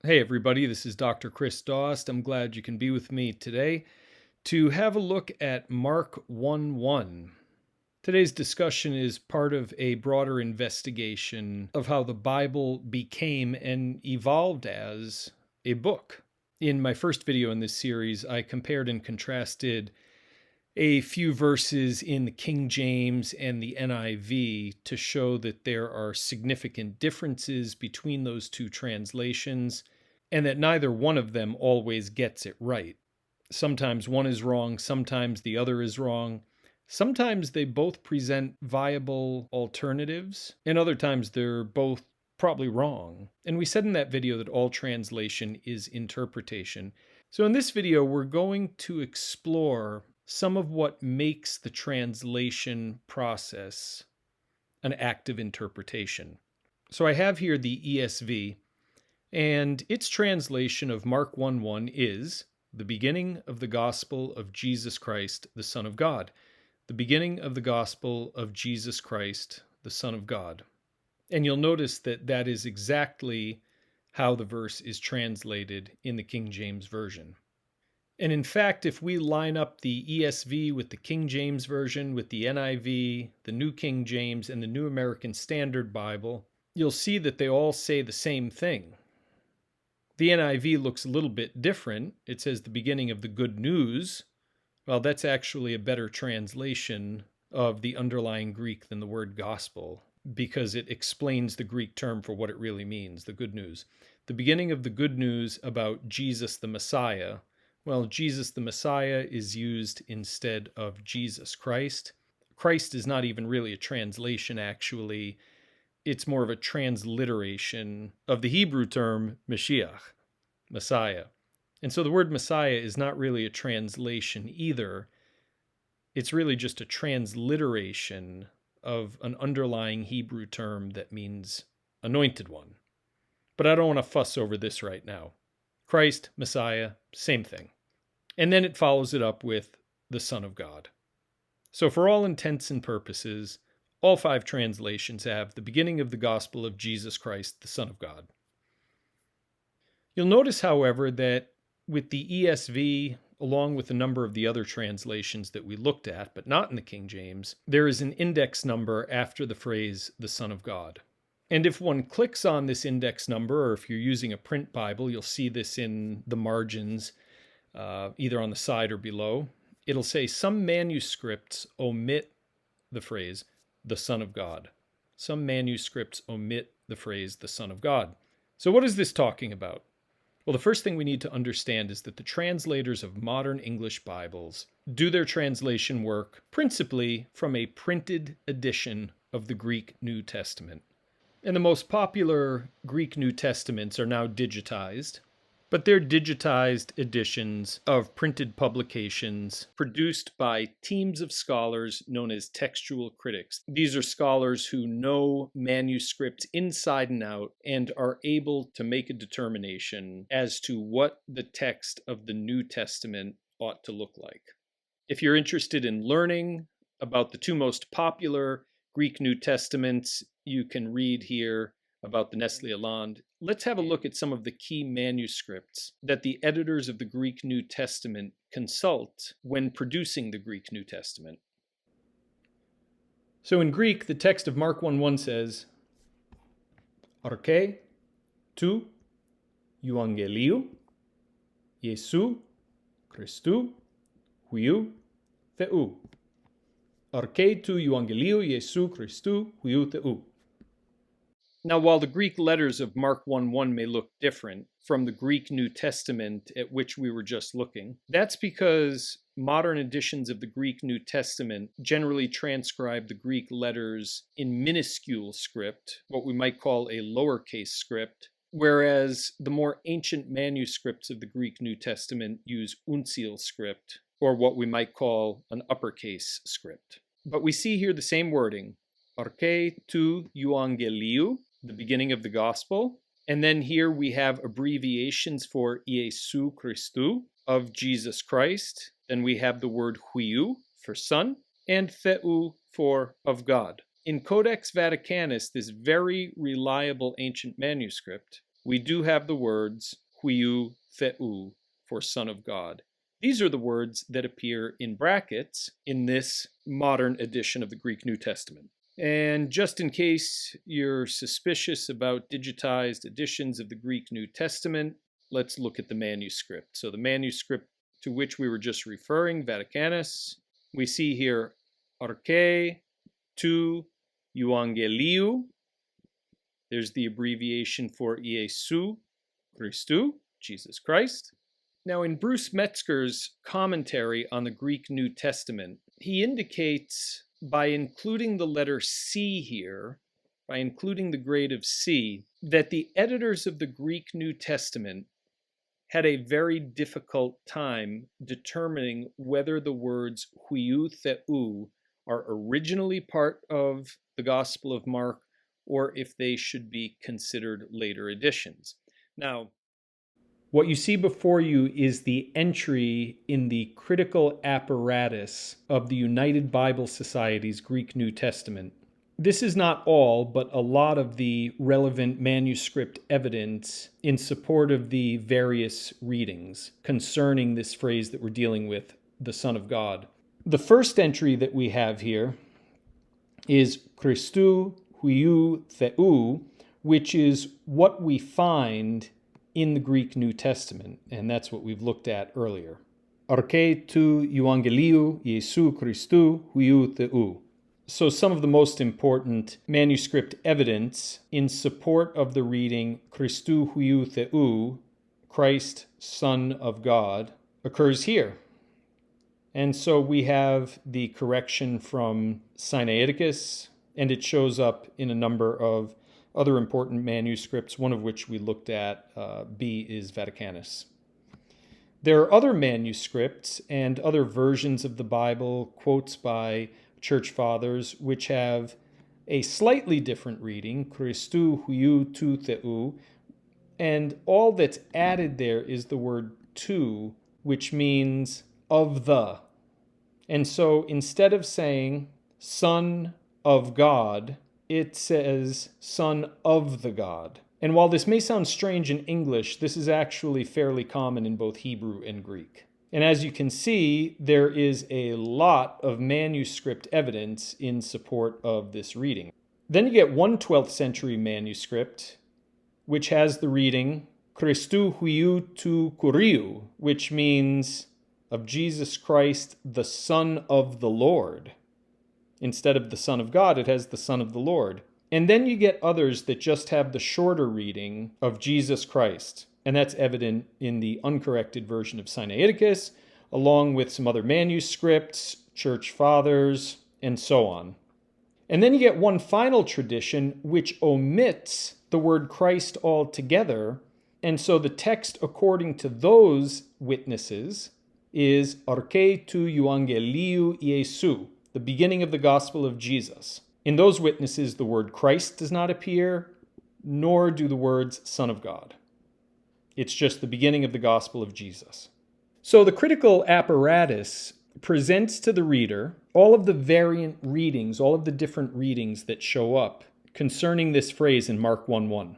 Hey everybody, this is Dr. Chris Dost. I'm glad you can be with me today to have a look at Mark 1:1. Today's discussion is part of a broader investigation of how the Bible became and evolved as a book. In my first video in this series, I compared and contrasted a few verses in the King James and the NIV to show that there are significant differences between those two translations and that neither one of them always gets it right. Sometimes one is wrong, sometimes the other is wrong. Sometimes they both present viable alternatives, and other times they're both probably wrong. And we said in that video that all translation is interpretation. So in this video, we're going to explore some of what makes the translation process an active interpretation. So I have here the ESV, and its translation of Mark 1:1 is the beginning of the gospel of Jesus Christ, the Son of God. The beginning of the gospel of Jesus Christ, the Son of God. And you'll notice that that is exactly how the verse is translated in the King James Version. And in fact, if we line up the ESV with the King James Version, with the NIV, the New King James, and the New American Standard Bible, you'll see that they all say the same thing. The NIV looks a little bit different. It says the beginning of the good news. Well, that's actually a better translation of the underlying Greek than the word gospel, because it explains the Greek term for what it really means, the good news. The beginning of the good news about Jesus the Messiah. Well, Jesus the Messiah is used instead of Jesus Christ. Christ is not even really a translation, actually. It's more of a transliteration of the Hebrew term Mashiach, Messiah. And so the word Messiah is not really a translation either. It's really just a transliteration of an underlying Hebrew term that means anointed one. But I don't want to fuss over this right now. Christ, Messiah, same thing. And then it follows it up with the Son of God. So for all intents and purposes, all five translations have the beginning of the gospel of Jesus Christ, the Son of God. You'll notice, however, that with the ESV, along with a number of the other translations that we looked at, but not in the King James, there is an index number after the phrase, the Son of God. And if one clicks on this index number, or if you're using a print Bible, you'll see this in the margins, either on the side or below. It'll say some manuscripts omit the phrase, the Son of God. Some manuscripts omit the phrase, the Son of God. So what is this talking about? Well, the first thing we need to understand is that the translators of modern English Bibles do their translation work principally from a printed edition of the Greek New Testament. And the most popular Greek New Testaments are now digitized, but they're digitized editions of printed publications produced by teams of scholars known as textual critics. These are scholars who know manuscripts inside and out and are able to make a determination as to what the text of the New Testament ought to look like. If you're interested in learning about the two most popular Greek New Testaments, you can read here about the Nestle Aland. Let's have a look at some of the key manuscripts that the editors of the Greek New Testament consult when producing the Greek New Testament. So in Greek, the text of Mark 1:1 says, Arche tu Euangeliou Iesu Christou huiou Theou. Arche tu Euangeliou Iesu Christou huiou Theou. Now, while the Greek letters of Mark 1:1 may look different from the Greek New Testament at which we were just looking, that's because modern editions of the Greek New Testament generally transcribe the Greek letters in minuscule script, what we might call a lowercase script, whereas the more ancient manuscripts of the Greek New Testament use uncial script, or what we might call an uppercase script. But we see here the same wording, Arche tu Euangeliou, the beginning of the gospel. And then here we have abbreviations for Iesu Christou, of Jesus Christ. Then we have the word huiou for son, and Theou for of God. In Codex Vaticanus, this very reliable ancient manuscript, we do have the words huiou theou for Son of God. These are the words that appear in brackets in this modern edition of the Greek New Testament. And just in case you're suspicious about digitized editions of the Greek New Testament, let's look at the manuscript. So the manuscript to which we were just referring, Vaticanus, we see here arche tu euangeliou. There's the abbreviation for Iesu Christou, Jesus Christ. Now, in Bruce Metzger's commentary on the Greek New Testament, he indicates by including the letter C here, by including the grade of C, that the editors of the Greek New Testament had a very difficult time determining whether the words huiou theou are originally part of the Gospel of Mark or if they should be considered later editions. Now, what you see before you is the entry in the critical apparatus of the United Bible Society's Greek New Testament. This is not all, but a lot of the relevant manuscript evidence in support of the various readings concerning this phrase that we're dealing with, the Son of God. The first entry that we have here is Christou huiou theou, which is what we find in the Greek New Testament, and that's what we've looked at earlier. Arche tu euangeliou Iesu Christou huiou theou. So some of the most important manuscript evidence in support of the reading Christou huiou theou, Christ, Son of God, occurs here. And so we have the correction from Sinaiticus, and it shows up in a number of other important manuscripts, one of which we looked at, B is Vaticanus. There are other manuscripts and other versions of the Bible, quotes by church fathers, which have a slightly different reading, Christou huiou tu theou, and all that's added there is the word tu, which means of the. And so instead of saying Son of God, it says Son of the God. And while this may sound strange in English, this is actually fairly common in both Hebrew and Greek. And as you can see, there is a lot of manuscript evidence in support of this reading. Then you get one 12th century manuscript, which has the reading Christou huiou tu kuriou, which means of Jesus Christ, the Son of the Lord. Instead of the Son of God, it has the Son of the Lord. And then you get others that just have the shorter reading of Jesus Christ. And that's evident in the uncorrected version of Sinaiticus, along with some other manuscripts, church fathers, and so on. And then you get one final tradition which omits the word Christ altogether. And so the text, according to those witnesses, is Arche tu euangeliou Iesu, the beginning of the gospel of Jesus. In those witnesses, the word Christ does not appear, nor do the words Son of God. It's just the beginning of the gospel of Jesus. So the critical apparatus presents to the reader all of the variant readings, all of the different readings that show up concerning this phrase in Mark 1:1.